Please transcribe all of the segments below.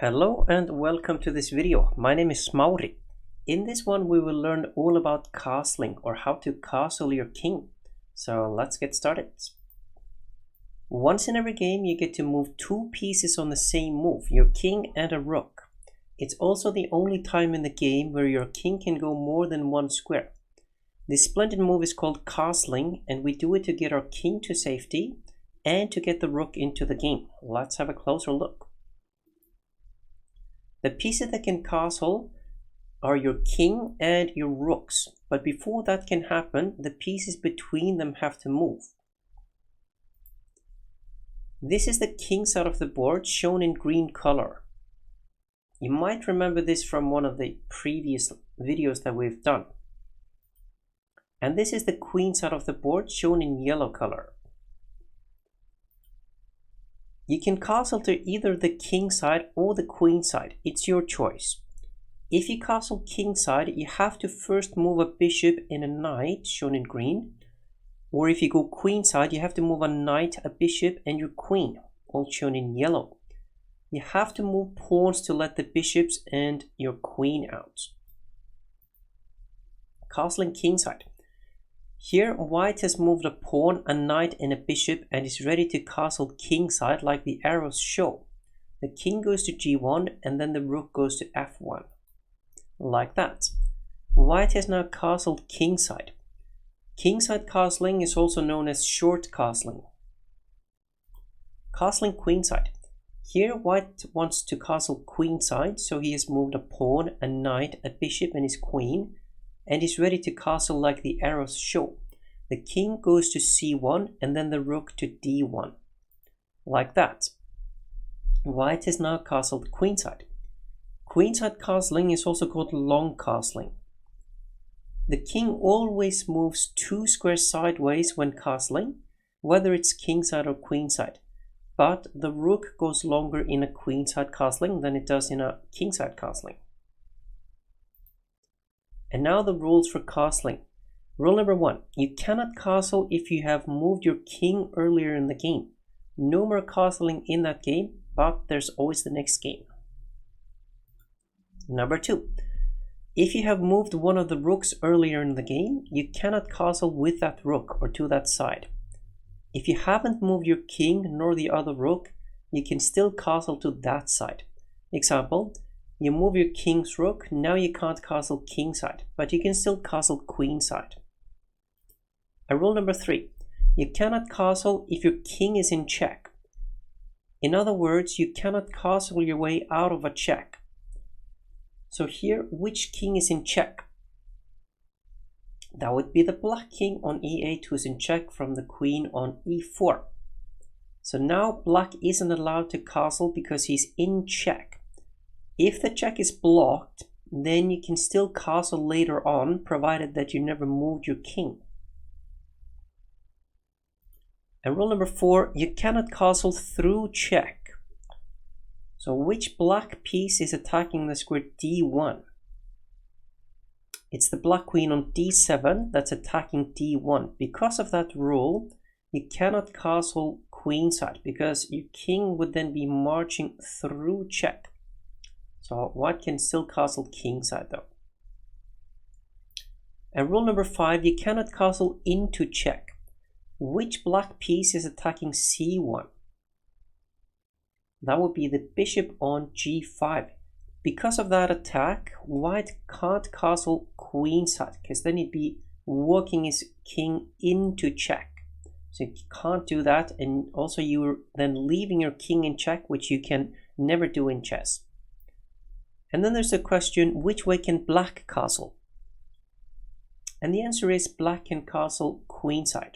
Hello and welcome to this video. My name is Smári. In this one we will learn all about castling, or how to castle your king. So let's get started. Once in every game you get to move two pieces on the same move, your king and a rook. It's also the only time in the game where your king can go more than one square. This splendid move is called castling, and we do it to get our king to safety and to get the rook into the game. Let's have a closer look. The pieces that can castle are your king and your rooks, but before that can happen, the pieces between them have to move. This is the king side of the board, shown in green color. You might remember this from one of the previous videos that we've done. And this is the queen side of the board, shown in yellow color. You can castle to either the king side or the queen side. It's your choice. If you castle king side, you have to first move a bishop and a knight, shown in green. Or if you go queen side, you have to move a knight, a bishop, and your queen, all shown in yellow. You have to move pawns to let the bishops and your queen out. Castling king side. Here, white has moved a pawn, a knight, and a bishop and is ready to castle king side like the arrows show. The king goes to g1 and then the rook goes to f1. Like that. White has now castled king side. King side castling is also known as short castling. Castling queen side. Here, white wants to castle queen side, so he has moved a pawn, a knight, a bishop, and his queen, and is ready to castle like the arrows show. The king goes to c1 and then the rook to d1. Like that. White has now castled queenside. Queenside castling is also called long castling. The king always moves two squares sideways when castling, whether it's kingside or queenside. But the rook goes longer in a queenside castling than it does in a kingside castling. And now the rules for castling. Rule number 1. You cannot castle if you have moved your king earlier in the game. No more castling in that game, but there's always the next game. Number 2. If you have moved one of the rooks earlier in the game, you cannot castle with that rook or to that side. If you haven't moved your king nor the other rook, you can still castle to that side. Example. You move your king's rook, now you can't castle king side, but you can still castle queen side. And rule number 3, you cannot castle if your king is in check. In other words, you cannot castle your way out of a check. So here, which king is in check? That would be the black king on e8 who's in check from the queen on e4. So now black isn't allowed to castle because he's in check. If the check is blocked, then you can still castle later on, provided that you never moved your king. And rule number 4, you cannot castle through check. So which black piece is attacking the square d1? It's the black queen on d7 that's attacking d1. Because of that rule, you cannot castle queenside, because your king would then be marching through check. So white can still castle kingside though. And rule number 5, you cannot castle into check. Which black piece is attacking c1? That would be the bishop on g5. Because of that attack, white can't castle queenside, because then he'd be walking his king into check. So you can't do that, and also you're then leaving your king in check, which you can never do in chess. And then there's the question, which way can black castle? And the answer is black can castle queenside.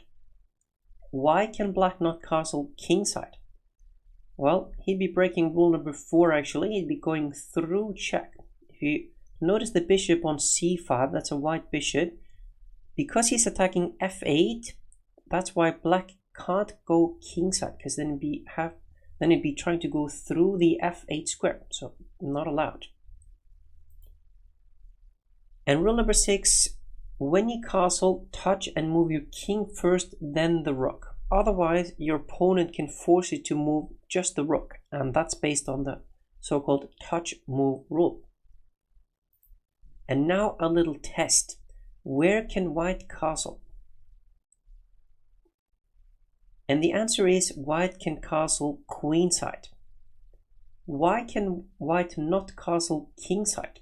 Why can black not castle kingside? Well, he'd be breaking rule number 4 actually. He'd be going through check. If you notice the bishop on c5, that's a white bishop. Because he's attacking f8, that's why black can't go kingside, because then he'd be trying to go through the f8 square, so not allowed. And rule number 6, when you castle, touch and move your king first, then the rook. Otherwise, your opponent can force you to move just the rook, and that's based on the so-called touch move rule. And now a little test. Where can white castle? And the answer is white can castle queenside. Why can white not castle kingside?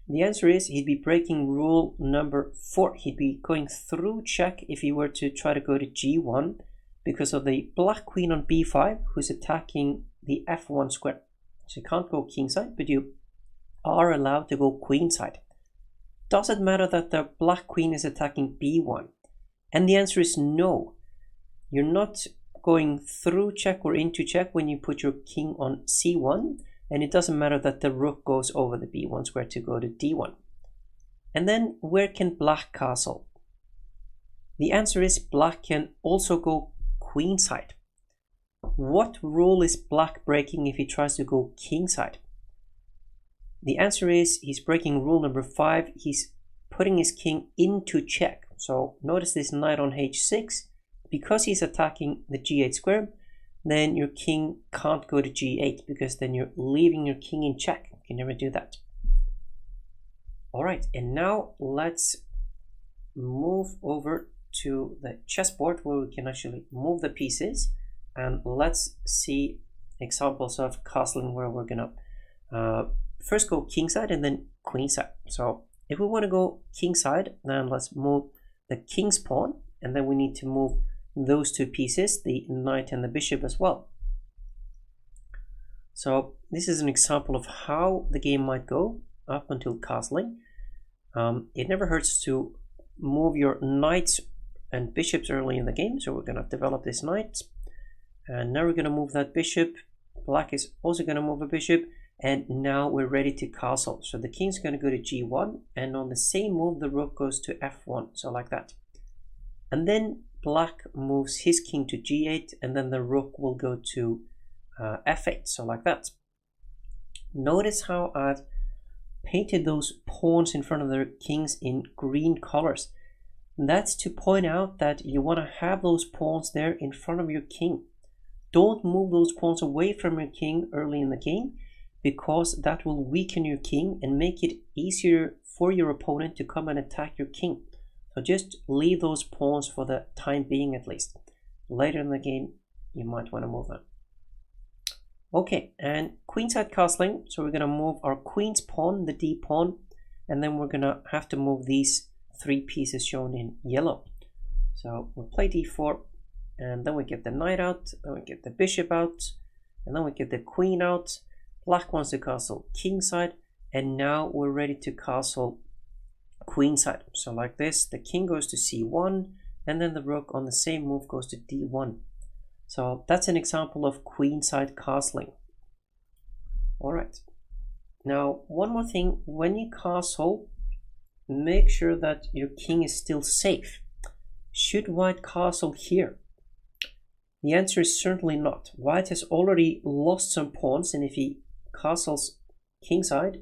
The answer is he'd be breaking rule number 4. He'd be going through check if he were to try to go to g1 because of the black queen on b5 who's attacking the f1 square. So you can't go kingside, but you are allowed to go queenside. Does it matter that the black queen is attacking b1? And the answer is no. You're not going through check or into check when you put your king on c1, and it doesn't matter that the rook goes over the b1 square to go to d1. And then where can black castle? The answer is black can also go queenside. What rule is black breaking if he tries to go kingside? The answer is he's breaking rule number 5. He's putting his king into check. So notice this knight on h6. Because he's attacking the g8 square, then your king can't go to g8 because then you're leaving your king in check. You can never do that. All right, and now let's move over to the chessboard where we can actually move the pieces, and let's see examples of castling where we're gonna first go kingside and then queenside. So if we want to go kingside, then let's move the king's pawn, and then we need to move those two pieces, the knight and the bishop as well. So this is an example of how the game might go up until castling. It never hurts to move your knights and bishops early in the game, so we're going to develop this knight, and now we're going to move that bishop. Black is also going to move a bishop, and now we're ready to castle. So the king's going to go to g1, and on the same move the rook goes to f1, so like that. And then black moves his king to g8, and then the rook will go to f8, so like that. Notice how I've painted those pawns in front of their kings in green colors. That's to point out that you want to have those pawns there in front of your king. Don't move those pawns away from your king early in the game, because that will weaken your king and make it easier for your opponent to come and attack your king. So just leave those pawns for the time being at least. Later in the game, you might want to move them. Okay, and queenside castling. So we're going to move our queen's pawn, the d pawn, and then we're going to have to move these 3 pieces shown in yellow. So we'll play d4, and then we get the knight out, then we get the bishop out, and then we get the queen out. Black wants to castle kingside, and now we're ready to castle queenside. So like this, the king goes to c1, and then the rook on the same move goes to d1. So that's an example of queenside castling. All right. Now, one more thing, when you castle, make sure that your king is still safe. Should white castle here? The answer is certainly not. White has already lost some pawns, and if he castles kingside,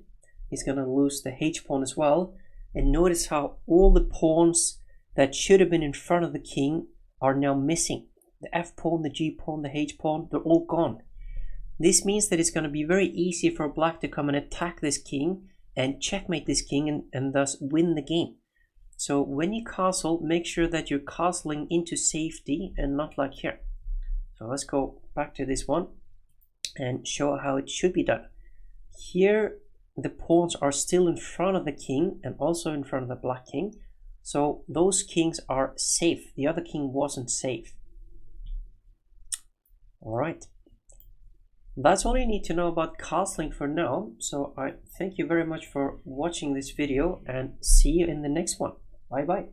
he's going to lose the h-pawn as well. And notice how all the pawns that should have been in front of the king are now missing. The f-pawn, the g-pawn, the h-pawn, they're all gone. This means that it's going to be very easy for black to come and attack this king and checkmate this king and thus win the game. So when you castle, make sure that you're castling into safety and not like here. So let's go back to this one and show how it should be done. Here the pawns are still in front of the king and also in front of the black king. So those kings are safe. The other king wasn't safe. All right. That's all you need to know about castling for now. So I thank you very much for watching this video and see you in the next one. Bye bye.